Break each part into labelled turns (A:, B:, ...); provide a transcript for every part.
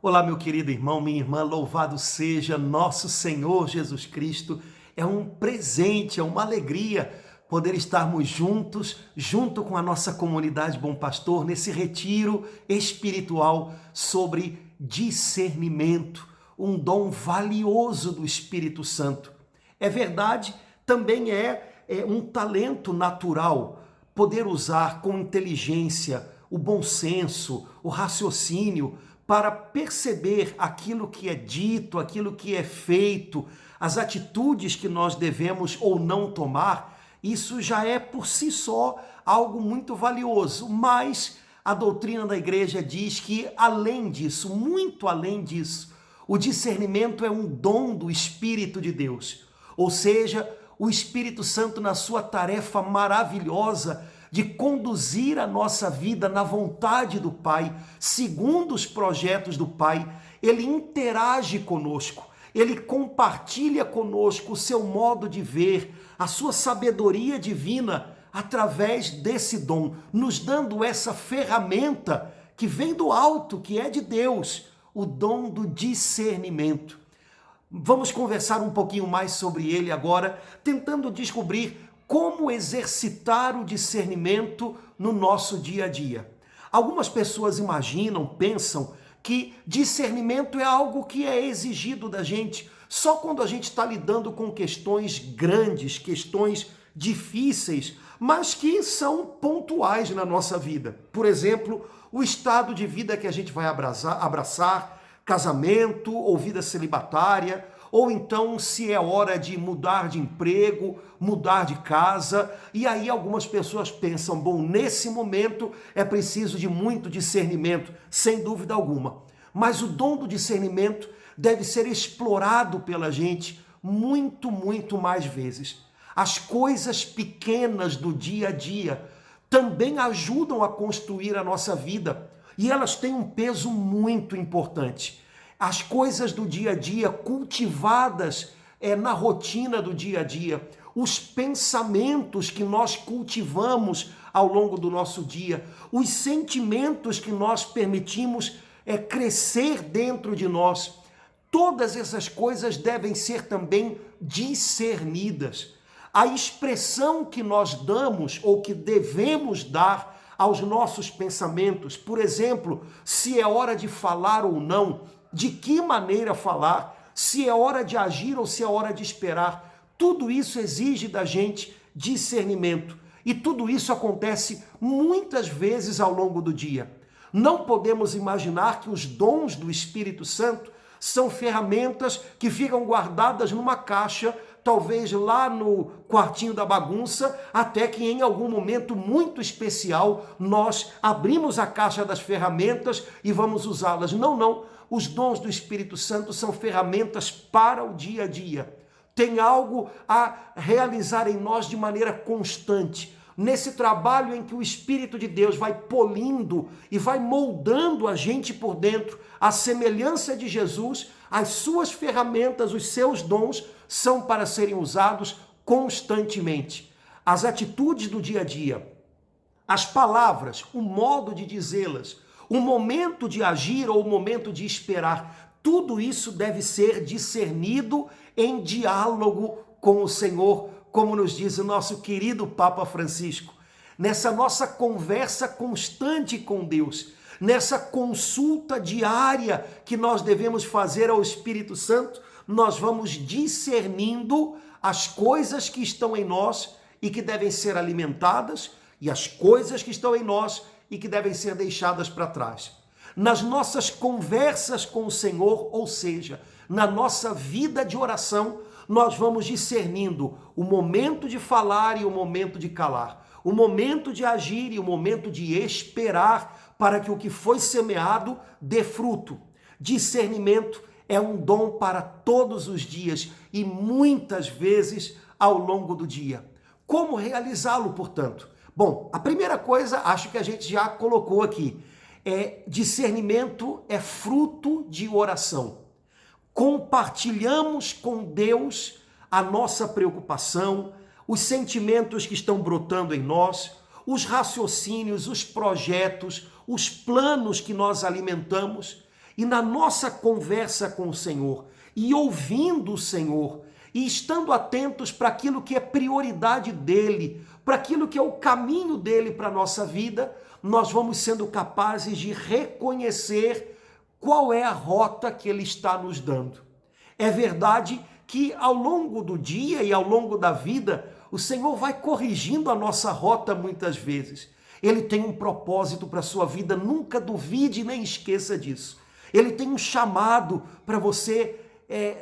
A: Olá, meu querido irmão, minha irmã, louvado seja nosso Senhor Jesus Cristo. É um presente, é uma alegria poder estarmos juntos, junto com a nossa comunidade Bom Pastor, nesse retiro espiritual sobre discernimento, um dom valioso do Espírito Santo. É verdade, também é um talento natural poder usar com inteligência o bom senso, o raciocínio, para perceber aquilo que é dito, aquilo que é feito, as atitudes que nós devemos ou não tomar. Isso já é por si só algo muito valioso, mas a doutrina da igreja diz que além disso, muito além disso, o discernimento é um dom do Espírito de Deus, ou seja, o Espírito Santo na sua tarefa maravilhosa de conduzir a nossa vida na vontade do Pai, segundo os projetos do Pai, ele interage conosco, ele compartilha conosco o seu modo de ver, a sua sabedoria divina através desse dom, nos dando essa ferramenta que vem do alto, que é de Deus, o dom do discernimento. Vamos conversar um pouquinho mais sobre ele agora, tentando descobrir como exercitar o discernimento no nosso dia a dia. Algumas pessoas imaginam, pensam que discernimento é algo que é exigido da gente só quando a gente está lidando com questões grandes, questões difíceis, mas que são pontuais na nossa vida. Por exemplo, o estado de vida que a gente vai abraçar, casamento ou vida celibatária, ou então se é hora de mudar de emprego, mudar de casa, e aí algumas pessoas pensam, bom, nesse momento é preciso de muito discernimento, sem dúvida alguma. Mas o dom do discernimento deve ser explorado pela gente muito mais vezes. As coisas pequenas do dia a dia também ajudam a construir a nossa vida, e elas têm um peso muito importante. As coisas do dia a dia cultivadas na rotina do dia a dia, os pensamentos que nós cultivamos ao longo do nosso dia, os sentimentos que nós permitimos crescer dentro de nós, todas essas coisas devem ser também discernidas. A expressão que nós damos ou que devemos dar aos nossos pensamentos, por exemplo, se é hora de falar ou não, de que maneira falar, se é hora de agir ou se é hora de esperar, tudo isso exige da gente discernimento. E tudo isso acontece muitas vezes ao longo do dia. Não podemos imaginar que os dons do Espírito Santo são ferramentas que ficam guardadas numa caixa, talvez lá no quartinho da bagunça, até que em algum momento muito especial nós abrimos a caixa das ferramentas e vamos usá-las. Não. Os dons do Espírito Santo são ferramentas para o dia a dia. Tem algo a realizar em nós de maneira constante. Nesse trabalho em que o Espírito de Deus vai polindo e vai moldando a gente por dentro, à semelhança de Jesus, as suas ferramentas, os seus dons são para serem usados constantemente. As atitudes do dia a dia, as palavras, o modo de dizê-las, o momento de agir ou o momento de esperar, tudo isso deve ser discernido em diálogo com o Senhor, como nos diz o nosso querido Papa Francisco. Nessa nossa conversa constante com Deus, nessa consulta diária que nós devemos fazer ao Espírito Santo, nós vamos discernindo as coisas que estão em nós e que devem ser alimentadas e as coisas que estão em nós e que devem ser deixadas para trás. Nas nossas conversas com o Senhor, ou seja, na nossa vida de oração, nós vamos discernindo o momento de falar e o momento de calar, o momento de agir e o momento de esperar para que o que foi semeado dê fruto. Discernimento é um dom para todos os dias e muitas vezes ao longo do dia. Como realizá-lo, portanto? Bom, a primeira coisa, acho que a gente já colocou aqui, discernimento é fruto de oração. Compartilhamos com Deus a nossa preocupação, os sentimentos que estão brotando em nós, os raciocínios, os projetos, os planos que nós alimentamos, E na nossa conversa com o Senhor, e ouvindo o Senhor, e estando atentos para aquilo que é prioridade dele, para aquilo que é o caminho dele para a nossa vida, nós vamos sendo capazes de reconhecer qual é a rota que ele está nos dando. É verdade que ao longo do dia e ao longo da vida, o Senhor vai corrigindo a nossa rota muitas vezes. Ele tem um propósito para a sua vida, nunca duvide nem esqueça disso. Ele tem um chamado para você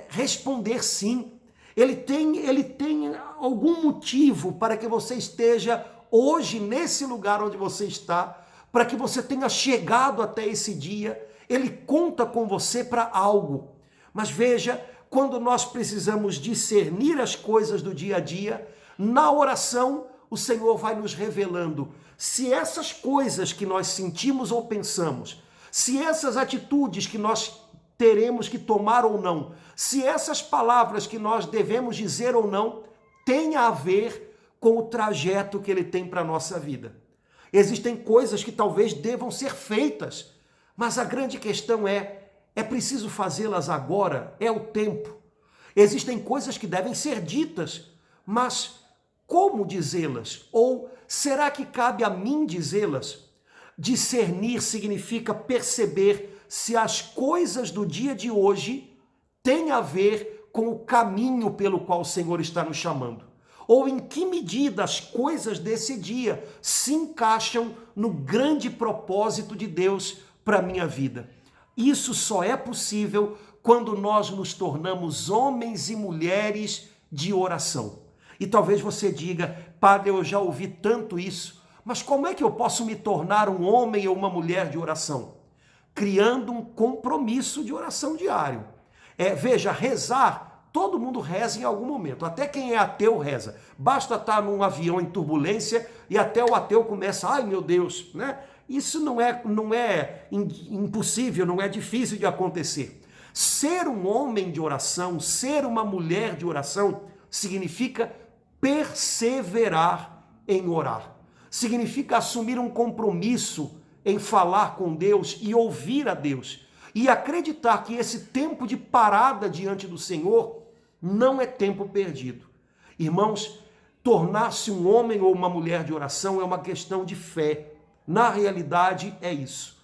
A: responder sim. Ele tem algum motivo para que você esteja hoje nesse lugar onde você está, para que você tenha chegado até esse dia. Ele conta com você para algo. Mas veja, quando nós precisamos discernir as coisas do dia a dia, na oração o Senhor vai nos revelando se essas coisas que nós sentimos ou pensamos, se essas atitudes que nós teremos que tomar ou não, se essas palavras que nós devemos dizer ou não, têm a ver com o trajeto que ele tem para a nossa vida. Existem coisas que talvez devam ser feitas, mas a grande questão é preciso fazê-las agora? É o tempo. Existem coisas que devem ser ditas, mas como dizê-las? Ou será que cabe a mim dizê-las? Discernir significa perceber se as coisas do dia de hoje têm a ver com o caminho pelo qual o Senhor está nos chamando. Ou em que medida as coisas desse dia se encaixam no grande propósito de Deus para a minha vida. Isso só é possível quando nós nos tornamos homens e mulheres de oração. E talvez você diga, padre, eu já ouvi tanto isso, mas como é que eu posso me tornar um homem ou uma mulher de oração? Criando um compromisso de oração diário. Veja, rezar, todo mundo reza em algum momento, até quem é ateu reza. Basta estar num avião em turbulência e até o ateu começa, ai meu Deus, né? Isso não é impossível, não é difícil de acontecer. Ser um homem de oração, ser uma mulher de oração, significa perseverar em orar. Significa assumir um compromisso em falar com Deus e ouvir a Deus. E acreditar que esse tempo de parada diante do Senhor não é tempo perdido. Irmãos, tornar-se um homem ou uma mulher de oração é uma questão de fé. Na realidade, é isso.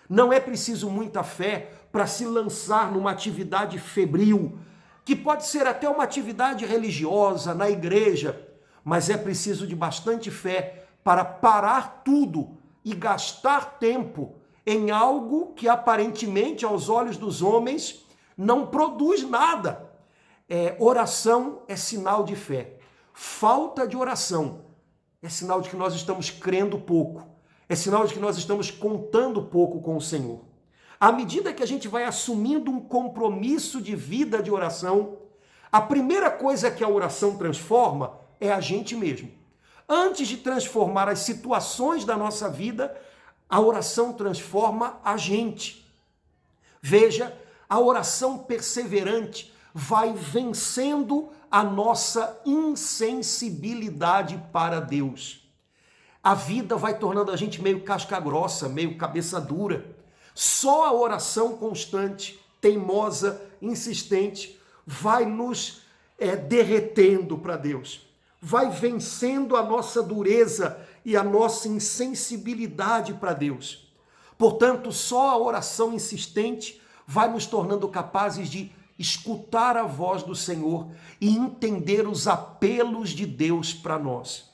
A: Não é preciso muita fé para se lançar numa atividade febril, que pode ser até uma atividade religiosa na igreja, mas é preciso de bastante fé para parar tudo e gastar tempo em algo que aparentemente, aos olhos dos homens, não produz nada. Oração é sinal de fé. Falta de oração é sinal de que nós estamos crendo pouco. É sinal de que nós estamos contando pouco com o Senhor. À medida que a gente vai assumindo um compromisso de vida de oração, a primeira coisa que a oração transforma é a gente mesmo. Antes de transformar as situações da nossa vida, a oração transforma a gente. Veja, a oração perseverante vai vencendo a nossa insensibilidade para Deus. A vida vai tornando a gente meio casca grossa, meio cabeça dura. Só a oração constante, teimosa, insistente, vai nos derretendo para Deus. Vai vencendo a nossa dureza e a nossa insensibilidade para Deus. Portanto, só a oração insistente vai nos tornando capazes de escutar a voz do Senhor e entender os apelos de Deus para nós.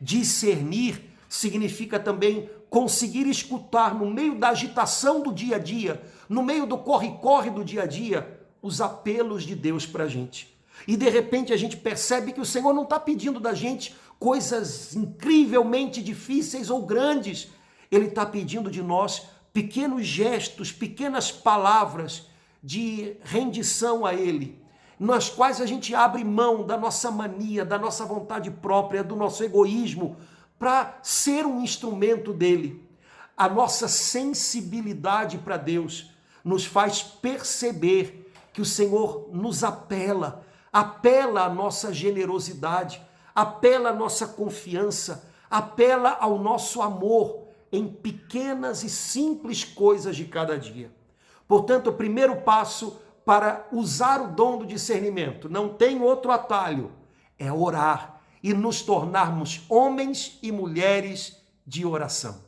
A: Discernir significa também conseguir escutar no meio da agitação do dia a dia, no meio do corre-corre do dia a dia, os apelos de Deus para a gente. E de repente a gente percebe que o Senhor não está pedindo da gente coisas incrivelmente difíceis ou grandes. Ele está pedindo de nós pequenos gestos, pequenas palavras de rendição a Ele, nas quais a gente abre mão da nossa mania, da nossa vontade própria, do nosso egoísmo, para ser um instrumento dele. A nossa sensibilidade para Deus nos faz perceber que o Senhor nos apela à nossa generosidade, apela à nossa confiança, apela ao nosso amor em pequenas e simples coisas de cada dia. Portanto, o primeiro passo para usar o dom do discernimento, não tem outro atalho, é orar e nos tornarmos homens e mulheres de oração.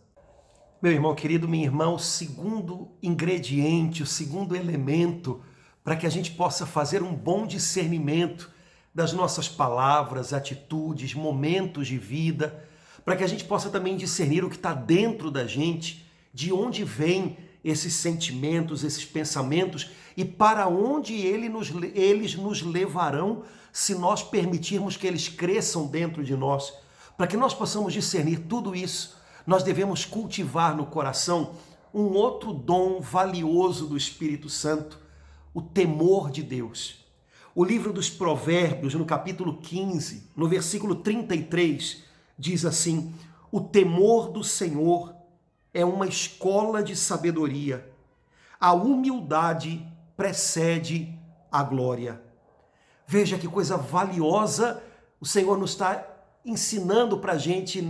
A: Meu irmão querido, minha irmã, o segundo ingrediente, o segundo elemento para que a gente possa fazer um bom discernimento das nossas palavras, atitudes, momentos de vida, para que a gente possa também discernir o que está dentro da gente, de onde vêm esses sentimentos, esses pensamentos e para onde eles nos levarão se nós permitirmos que eles cresçam dentro de nós. Para que nós possamos discernir tudo isso, nós devemos cultivar no coração um outro dom valioso do Espírito Santo, o temor de Deus. O livro dos Provérbios, no capítulo 15, no versículo 33, diz assim: o temor do Senhor é uma escola de sabedoria. A humildade precede a glória. Veja que coisa valiosa o Senhor nos está ensinando para a gente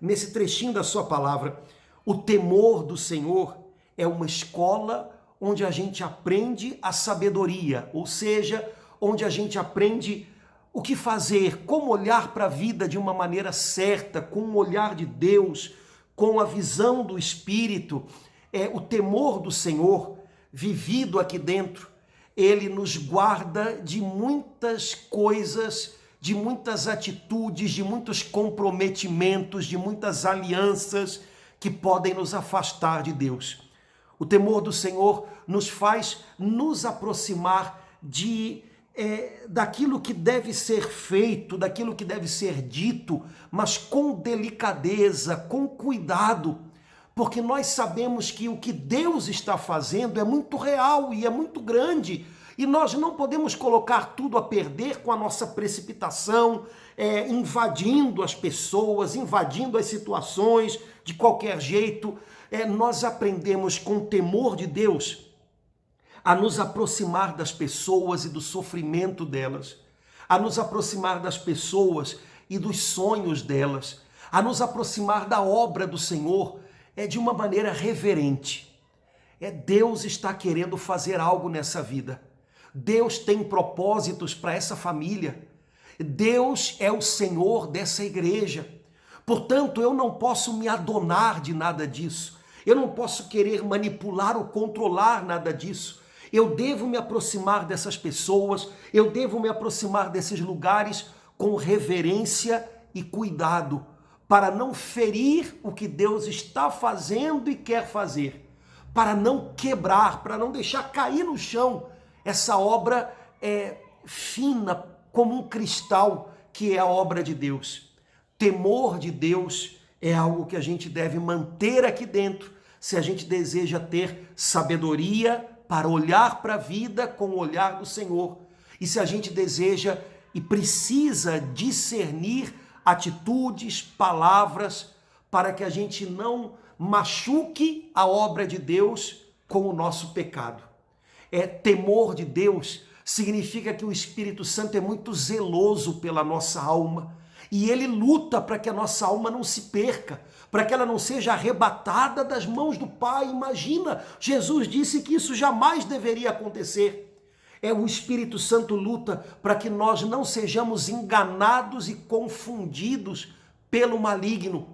A: nesse trechinho da sua palavra. O temor do Senhor é uma escola onde a gente aprende a sabedoria, ou seja, onde a gente aprende o que fazer, como olhar para a vida de uma maneira certa, com o olhar de Deus, com a visão do Espírito. O temor do Senhor, vivido aqui dentro, ele nos guarda de muitas coisas, de muitas atitudes, de muitos comprometimentos, de muitas alianças que podem nos afastar de Deus. O temor do Senhor nos faz nos aproximar daquilo que deve ser feito, daquilo que deve ser dito, mas com delicadeza, com cuidado, porque nós sabemos que o que Deus está fazendo é muito real e é muito grande, e nós não podemos colocar tudo a perder com a nossa precipitação, invadindo as pessoas, invadindo as situações de qualquer jeito. Nós aprendemos com o temor de Deus a nos aproximar das pessoas e do sofrimento delas, a nos aproximar das pessoas e dos sonhos delas, a nos aproximar da obra do Senhor de uma maneira reverente. Deus está querendo fazer algo nessa vida. Deus tem propósitos para essa família. Deus é o Senhor dessa igreja. Portanto, eu não posso me adonar de nada disso. Eu não posso querer manipular ou controlar nada disso. Eu devo me aproximar dessas pessoas, eu devo me aproximar desses lugares com reverência e cuidado, para não ferir o que Deus está fazendo e quer fazer, para não quebrar, para não deixar cair no chão essa obra fina como um cristal que é a obra de Deus. Temor de Deus é algo que a gente deve manter aqui dentro, se a gente deseja ter sabedoria para olhar para a vida com o olhar do Senhor. E se a gente deseja e precisa discernir atitudes, palavras, para que a gente não machuque a obra de Deus com o nosso pecado. Temor de Deus significa que o Espírito Santo é muito zeloso pela nossa alma e ele luta para que a nossa alma não se perca, para que ela não seja arrebatada das mãos do Pai. Imagina, Jesus disse que isso jamais deveria acontecer. O Espírito Santo luta para que nós não sejamos enganados e confundidos pelo maligno.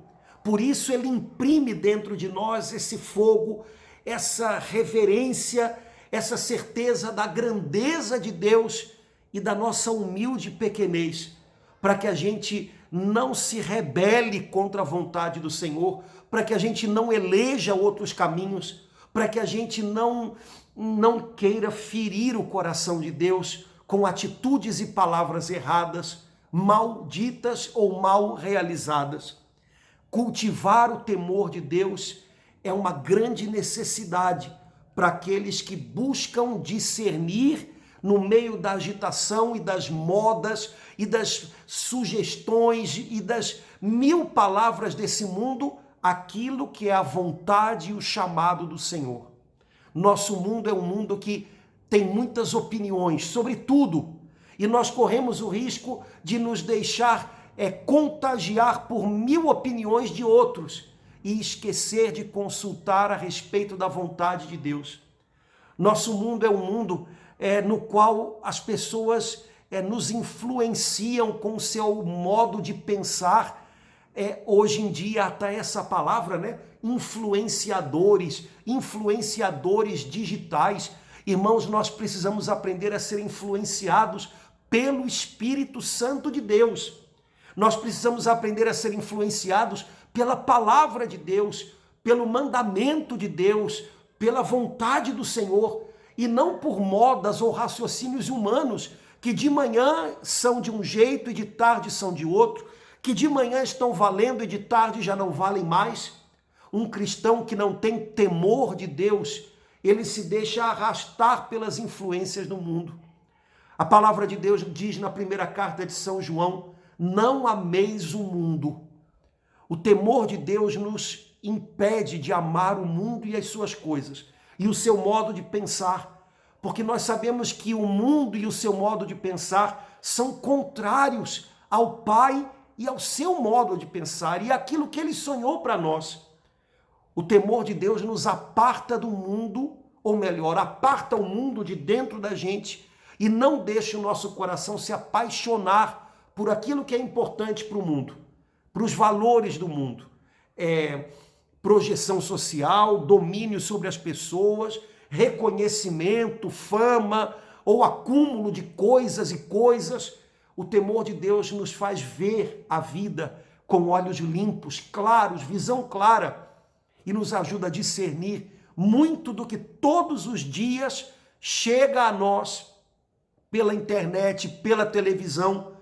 A: Por isso ele imprime dentro de nós esse fogo, essa reverência, essa certeza da grandeza de Deus e da nossa humilde pequenez, para que a gente não se rebele contra a vontade do Senhor, para que a gente não eleja outros caminhos, para que a gente não queira ferir o coração de Deus com atitudes e palavras erradas, mal ditas ou mal realizadas. Cultivar o temor de Deus é uma grande necessidade para aqueles que buscam discernir no meio da agitação e das modas e das sugestões e das mil palavras desse mundo, aquilo que é a vontade e o chamado do Senhor. Nosso mundo é um mundo que tem muitas opiniões sobre tudo e nós corremos o risco de nos deixar contagiar por mil opiniões de outros e esquecer de consultar a respeito da vontade de Deus. Nosso mundo é um mundo no qual as pessoas nos influenciam com o seu modo de pensar. Hoje em dia, até essa palavra, né? Influenciadores digitais. Irmãos, nós precisamos aprender a ser influenciados pelo Espírito Santo de Deus. Nós precisamos aprender a ser influenciados pela palavra de Deus, pelo mandamento de Deus, pela vontade do Senhor, e não por modas ou raciocínios humanos, que de manhã são de um jeito e de tarde são de outro, que de manhã estão valendo e de tarde já não valem mais. Um cristão que não tem temor de Deus, ele se deixa arrastar pelas influências do mundo. A palavra de Deus diz na primeira carta de São João: não ameis o mundo. O temor de Deus nos impede de amar o mundo e as suas coisas, e o seu modo de pensar, porque nós sabemos que o mundo e o seu modo de pensar são contrários ao Pai e ao seu modo de pensar e aquilo que ele sonhou para nós. O temor de Deus nos aparta do mundo, ou melhor, aparta o mundo de dentro da gente e não deixa o nosso coração se apaixonar por aquilo que é importante para o mundo, para os valores do mundo. Projeção social, domínio sobre as pessoas, reconhecimento, fama ou acúmulo de coisas e coisas. O temor de Deus nos faz ver a vida com olhos limpos, claros, visão clara, e nos ajuda a discernir muito do que todos os dias chega a nós pela internet, pela televisão.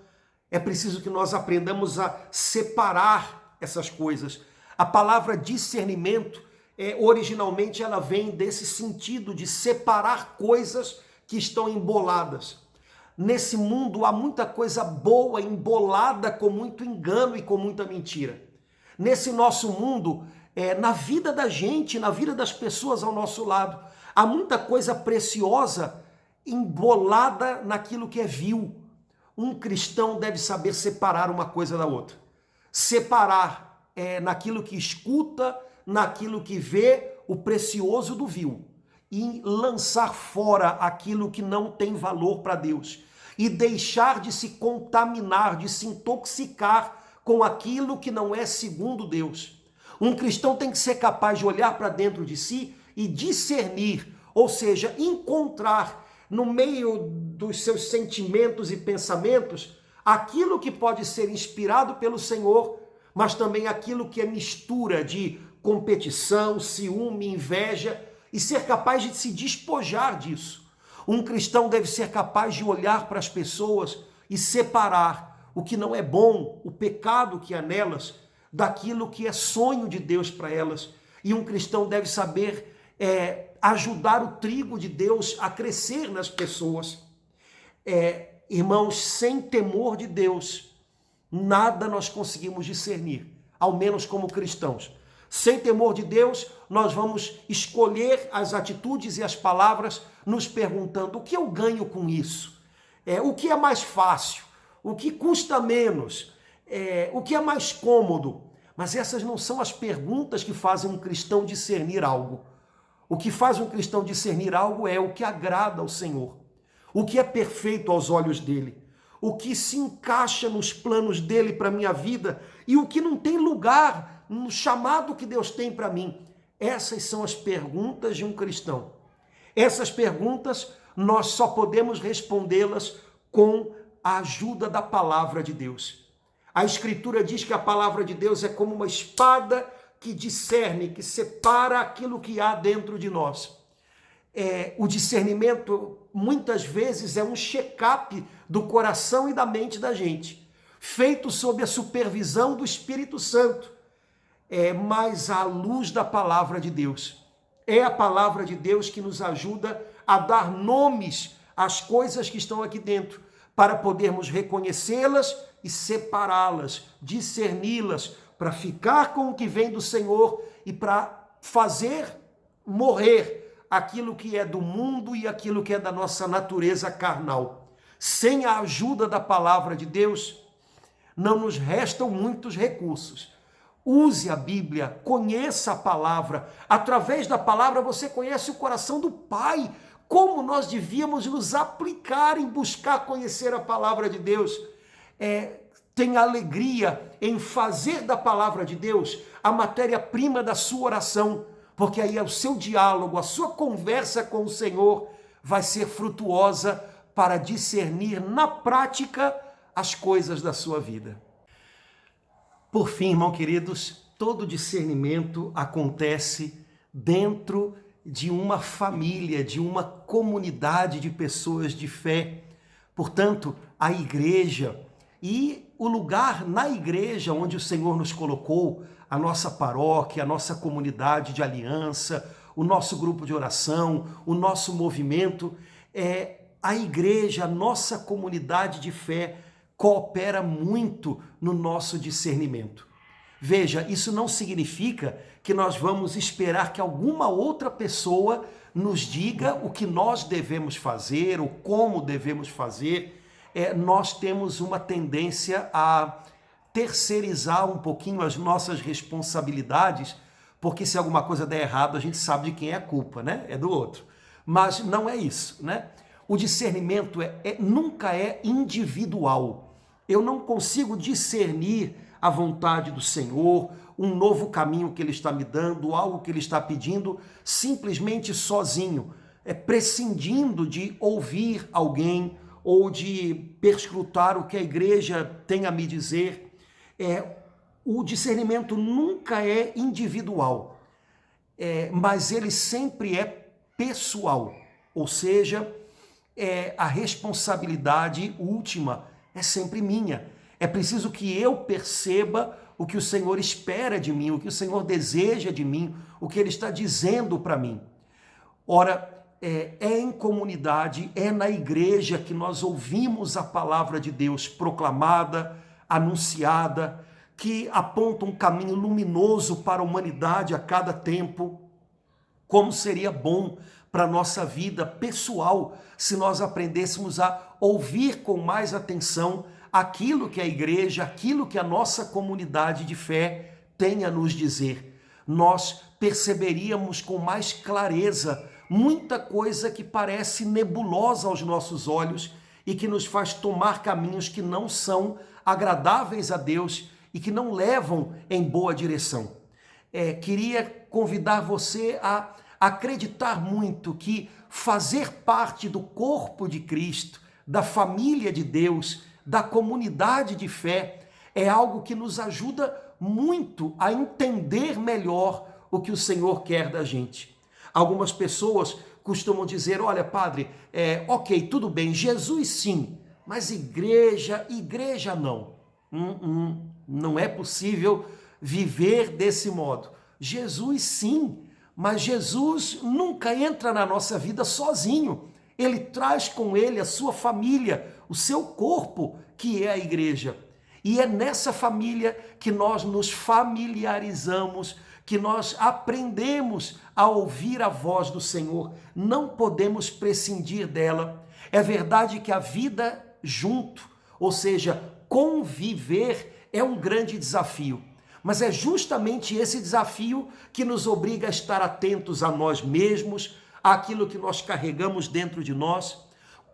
A: É preciso que nós aprendamos a separar essas coisas. A palavra discernimento, originalmente ela vem desse sentido de separar coisas que estão emboladas. Nesse mundo há muita coisa boa embolada com muito engano e com muita mentira. Nesse nosso mundo, na vida da gente, na vida das pessoas ao nosso lado, há muita coisa preciosa embolada naquilo que é vil. Um cristão deve saber separar uma coisa da outra. Separar naquilo que escuta, naquilo que vê, o precioso do vil. E lançar fora aquilo que não tem valor para Deus. E deixar de se contaminar, de se intoxicar com aquilo que não é segundo Deus. Um cristão tem que ser capaz de olhar para dentro de si e discernir, ou seja, encontrar no meio dos seus sentimentos e pensamentos aquilo que pode ser inspirado pelo Senhor, mas também aquilo que é mistura de competição, ciúme, inveja, e ser capaz de se despojar disso. Um cristão deve ser capaz de olhar para as pessoas e separar o que não é bom, o pecado que há nelas, daquilo que é sonho de Deus para elas. E um cristão deve saber ajudar o trigo de Deus a crescer nas pessoas. Irmãos, sem temor de Deus, nada nós conseguimos discernir, ao menos como cristãos. Sem temor de Deus, nós vamos escolher as atitudes e as palavras nos perguntando: o que eu ganho com isso? O que é mais fácil? O que custa menos? O que é mais cômodo? Mas essas não são as perguntas que fazem um cristão discernir algo. O que faz um cristão discernir algo é o que agrada ao Senhor, o que é perfeito aos olhos dele, o que se encaixa nos planos dele para a minha vida e o que não tem lugar no chamado que Deus tem para mim. Essas são as perguntas de um cristão. Essas perguntas nós só podemos respondê-las com a ajuda da palavra de Deus. A Escritura diz que a palavra de Deus é como uma espada que discerne, que separa aquilo que há dentro de nós. O discernimento, muitas vezes, é um check-up do coração e da mente da gente, feito sob a supervisão do Espírito Santo, mas à luz da palavra de Deus. É a palavra de Deus que nos ajuda a dar nomes às coisas que estão aqui dentro, para podermos reconhecê-las e separá-las, discerni-las, para ficar com o que vem do Senhor e para fazer morrer aquilo que é do mundo e aquilo que é da nossa natureza carnal. Sem a ajuda da palavra de Deus, não nos restam muitos recursos. Use a Bíblia, conheça a palavra. Através da palavra você conhece o coração do Pai. Como nós devíamos nos aplicar em buscar conhecer a palavra de Deus. Tenha alegria em fazer da palavra de Deus a matéria-prima da sua oração, porque aí o seu diálogo, a sua conversa com o Senhor vai ser frutuosa para discernir na prática as coisas da sua vida. Por fim, irmãos queridos, todo discernimento acontece dentro de uma família, de uma comunidade de pessoas de fé. Portanto, a igreja e o lugar na igreja onde o Senhor nos colocou, a nossa paróquia, a nossa comunidade de aliança, o nosso grupo de oração, o nosso movimento, a igreja, a nossa comunidade de fé, coopera muito no nosso discernimento. Veja, isso não significa que nós vamos esperar que alguma outra pessoa nos diga o que nós devemos fazer ou como devemos fazer. Nós temos uma tendência a terceirizar um pouquinho as nossas responsabilidades, porque se alguma coisa der errado, a gente sabe de quem é a culpa, né? É do outro. Mas não é isso, né? O discernimento nunca é individual. Eu não consigo discernir a vontade do Senhor, um novo caminho que Ele está me dando, algo que Ele está pedindo, simplesmente sozinho, prescindindo de ouvir alguém ou de perscrutar o que a igreja tem a me dizer. O discernimento nunca é individual, mas ele sempre é pessoal, ou seja, a responsabilidade última é sempre minha. É preciso que eu perceba o que o Senhor espera de mim, o que o Senhor deseja de mim, o que Ele está dizendo para mim. Ora, em comunidade, na igreja que nós ouvimos a palavra de Deus proclamada, anunciada, que aponta um caminho luminoso para a humanidade a cada tempo. Como seria bom para a nossa vida pessoal se nós aprendêssemos a ouvir com mais atenção aquilo que a igreja, aquilo que a nossa comunidade de fé tem a nos dizer. Nós perceberíamos com mais clareza muita coisa que parece nebulosa aos nossos olhos e que nos faz tomar caminhos que não são agradáveis a Deus e que não levam em boa direção. Queria convidar você a acreditar muito que fazer parte do corpo de Cristo, da família de Deus, da comunidade de fé, é algo que nos ajuda muito a entender melhor o que o Senhor quer da gente. Algumas pessoas costumam dizer, olha, padre, ok, tudo bem, Jesus sim, mas igreja não. Não é possível viver desse modo. Jesus sim, mas Jesus nunca entra na nossa vida sozinho. Ele traz com ele a sua família, o seu corpo, que é a igreja. E é nessa família que nós nos familiarizamos, que nós aprendemos a ouvir a voz do Senhor. Não podemos prescindir dela. É verdade que a vida junto, ou seja, conviver, é um grande desafio. Mas é justamente esse desafio que nos obriga a estar atentos a nós mesmos, àquilo que nós carregamos dentro de nós.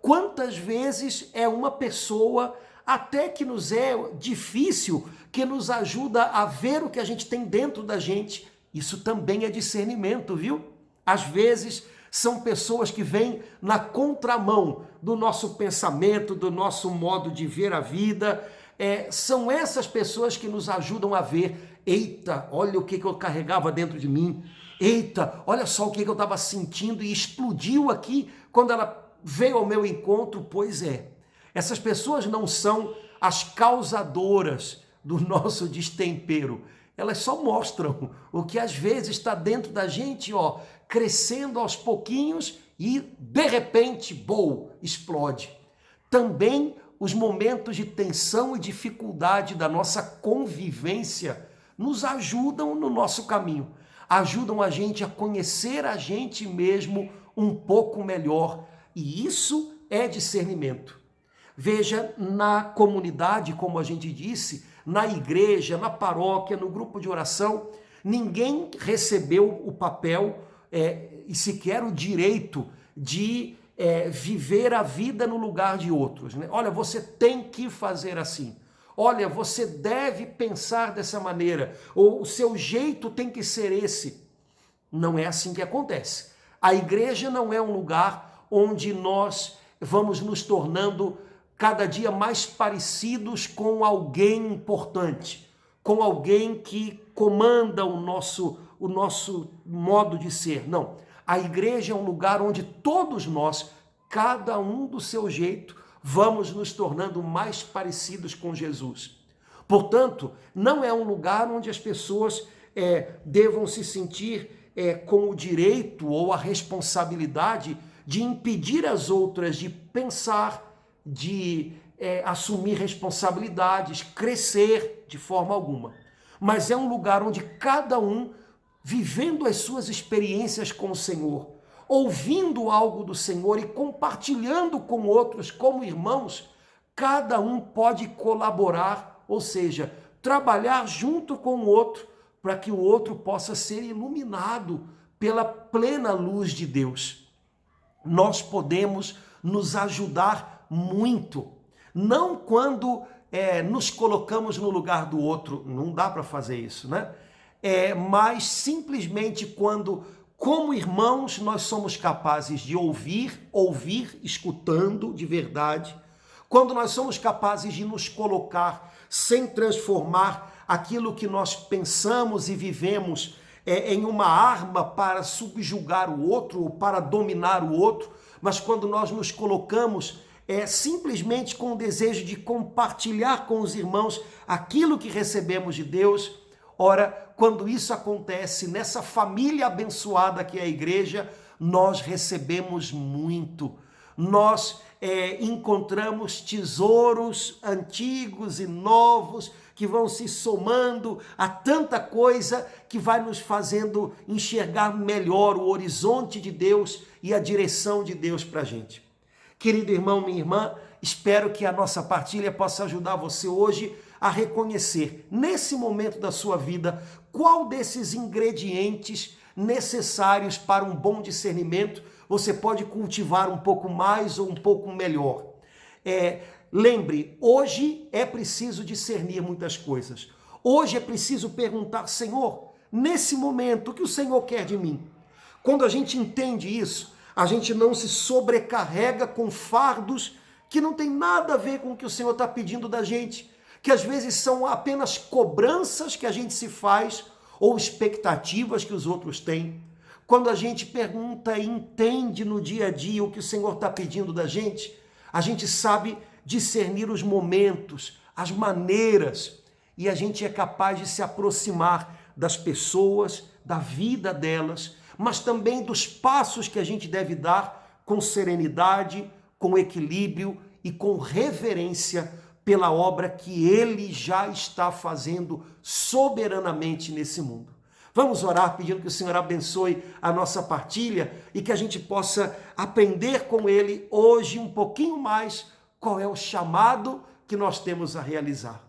A: Quantas vezes é uma pessoa, até que nos é difícil, que nos ajuda a ver o que a gente tem dentro da gente. Isso também é discernimento, viu? Às vezes são pessoas que vêm na contramão do nosso pensamento, do nosso modo de ver a vida. São essas pessoas que nos ajudam a ver, eita, olha o que eu carregava dentro de mim, eita, olha só o que eu estava sentindo e explodiu aqui quando ela veio ao meu encontro. Pois é, essas pessoas não são as causadoras do nosso destempero, elas só mostram o que às vezes está dentro da gente, crescendo aos pouquinhos e de repente, explode. Também os momentos de tensão e dificuldade da nossa convivência nos ajudam no nosso caminho, ajudam a gente a conhecer a gente mesmo um pouco melhor, e isso é discernimento. Veja, na comunidade, como a gente disse, na igreja, na paróquia, no grupo de oração, ninguém recebeu o papel e sequer o direito de viver a vida no lugar de outros, né? Olha, você tem que fazer assim. Olha, você deve pensar dessa maneira, ou o seu jeito tem que ser esse. Não é assim que acontece. A igreja não é um lugar onde nós vamos nos tornando cada dia mais parecidos com alguém importante, com alguém que comanda o nosso modo de ser. Não. A igreja é um lugar onde todos nós, cada um do seu jeito, vamos nos tornando mais parecidos com Jesus. Portanto, não é um lugar onde as pessoas devam se sentir com o direito ou a responsabilidade de impedir as outras de pensar, de assumir responsabilidades, crescer de forma alguma. Mas é um lugar onde cada um, vivendo as suas experiências com o Senhor, ouvindo algo do Senhor e compartilhando com outros como irmãos, cada um pode colaborar, ou seja, trabalhar junto com o outro para que o outro possa ser iluminado pela plena luz de Deus. Nós podemos nos ajudar muito, não quando nos colocamos no lugar do outro, não dá para fazer isso, né? Mas simplesmente quando, como irmãos, nós somos capazes de ouvir, escutando de verdade, quando nós somos capazes de nos colocar sem transformar aquilo que nós pensamos e vivemos em uma arma para subjugar o outro ou para dominar o outro, mas quando nós nos colocamos simplesmente com o desejo de compartilhar com os irmãos aquilo que recebemos de Deus. Ora, quando isso acontece nessa família abençoada que é a igreja, nós recebemos muito. Nós encontramos tesouros antigos e novos que vão se somando a tanta coisa que vai nos fazendo enxergar melhor o horizonte de Deus e a direção de Deus para a gente. Querido irmão, minha irmã, espero que a nossa partilha possa ajudar você hoje a reconhecer, nesse momento da sua vida, qual desses ingredientes necessários para um bom discernimento você pode cultivar um pouco mais ou um pouco melhor. Lembre, hoje é preciso discernir muitas coisas. Hoje é preciso perguntar, Senhor, nesse momento, o que o Senhor quer de mim? Quando a gente entende isso, a gente não se sobrecarrega com fardos que não tem nada a ver com o que o Senhor está pedindo da gente, que às vezes são apenas cobranças que a gente se faz ou expectativas que os outros têm. Quando a gente pergunta e entende no dia a dia o que o Senhor está pedindo da gente, a gente sabe discernir os momentos, as maneiras, e a gente é capaz de se aproximar das pessoas, da vida delas, mas também dos passos que a gente deve dar com serenidade, com equilíbrio e com reverência pela obra que Ele já está fazendo soberanamente nesse mundo. Vamos orar pedindo que o Senhor abençoe a nossa partilha e que a gente possa aprender com Ele hoje um pouquinho mais qual é o chamado que nós temos a realizar.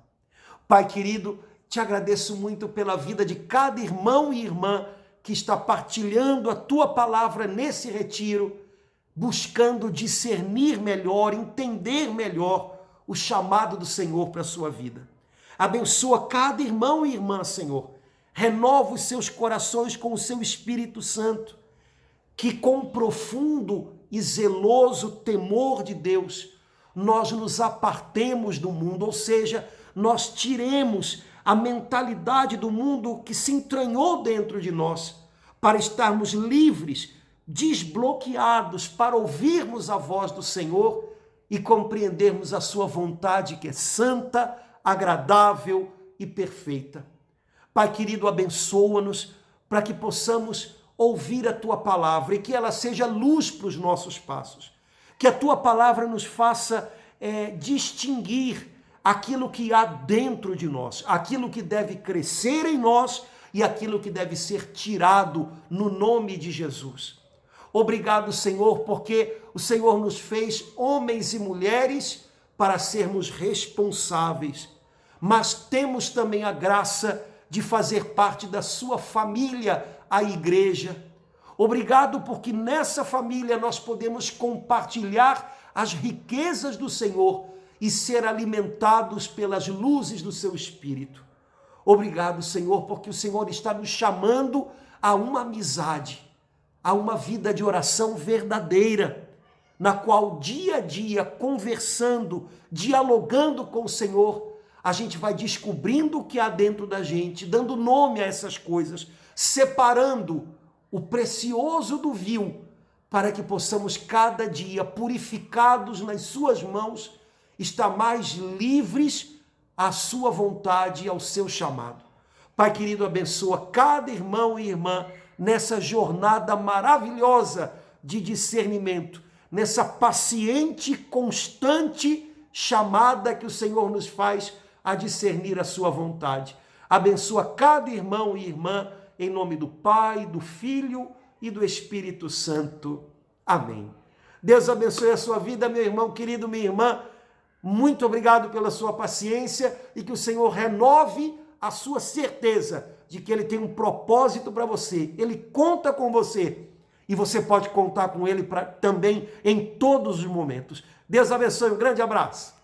A: Pai querido, te agradeço muito pela vida de cada irmão e irmã que está partilhando a Tua palavra nesse retiro, buscando discernir melhor, entender melhor o chamado do Senhor para a sua vida. Abençoa cada irmão e irmã, Senhor. Renova os seus corações com o seu Espírito Santo, que com profundo e zeloso temor de Deus, nós nos apartemos do mundo, ou seja, nós tiremos a mentalidade do mundo que se entranhou dentro de nós, para estarmos livres, desbloqueados, para ouvirmos a voz do Senhor e compreendermos a sua vontade, que é santa, agradável e perfeita. Pai querido, abençoa-nos para que possamos ouvir a Tua palavra e que ela seja luz para os nossos passos. Que a Tua palavra nos faça distinguir aquilo que há dentro de nós, aquilo que deve crescer em nós e aquilo que deve ser tirado no nome de Jesus. Obrigado, Senhor, porque o Senhor nos fez homens e mulheres para sermos responsáveis, mas temos também a graça de fazer parte da sua família, a igreja. Obrigado porque nessa família nós podemos compartilhar as riquezas do Senhor e ser alimentados pelas luzes do seu Espírito. Obrigado, Senhor, porque o Senhor está nos chamando a uma amizade, a uma vida de oração verdadeira, na qual dia a dia, conversando, dialogando com o Senhor, a gente vai descobrindo o que há dentro da gente, dando nome a essas coisas, separando o precioso do vil, para que possamos cada dia, purificados nas suas mãos, estar mais livres à sua vontade e ao seu chamado. Pai querido, abençoa cada irmão e irmã nessa jornada maravilhosa de discernimento, nessa paciente, constante chamada que o Senhor nos faz a discernir a sua vontade. Abençoa cada irmão e irmã, em nome do Pai, do Filho e do Espírito Santo. Amém. Deus abençoe a sua vida, meu irmão querido, minha irmã. Muito obrigado pela sua paciência e que o Senhor renove a sua certeza de que Ele tem um propósito para você. Ele conta com você e você pode contar com Ele também em todos os momentos. Deus abençoe, um grande abraço.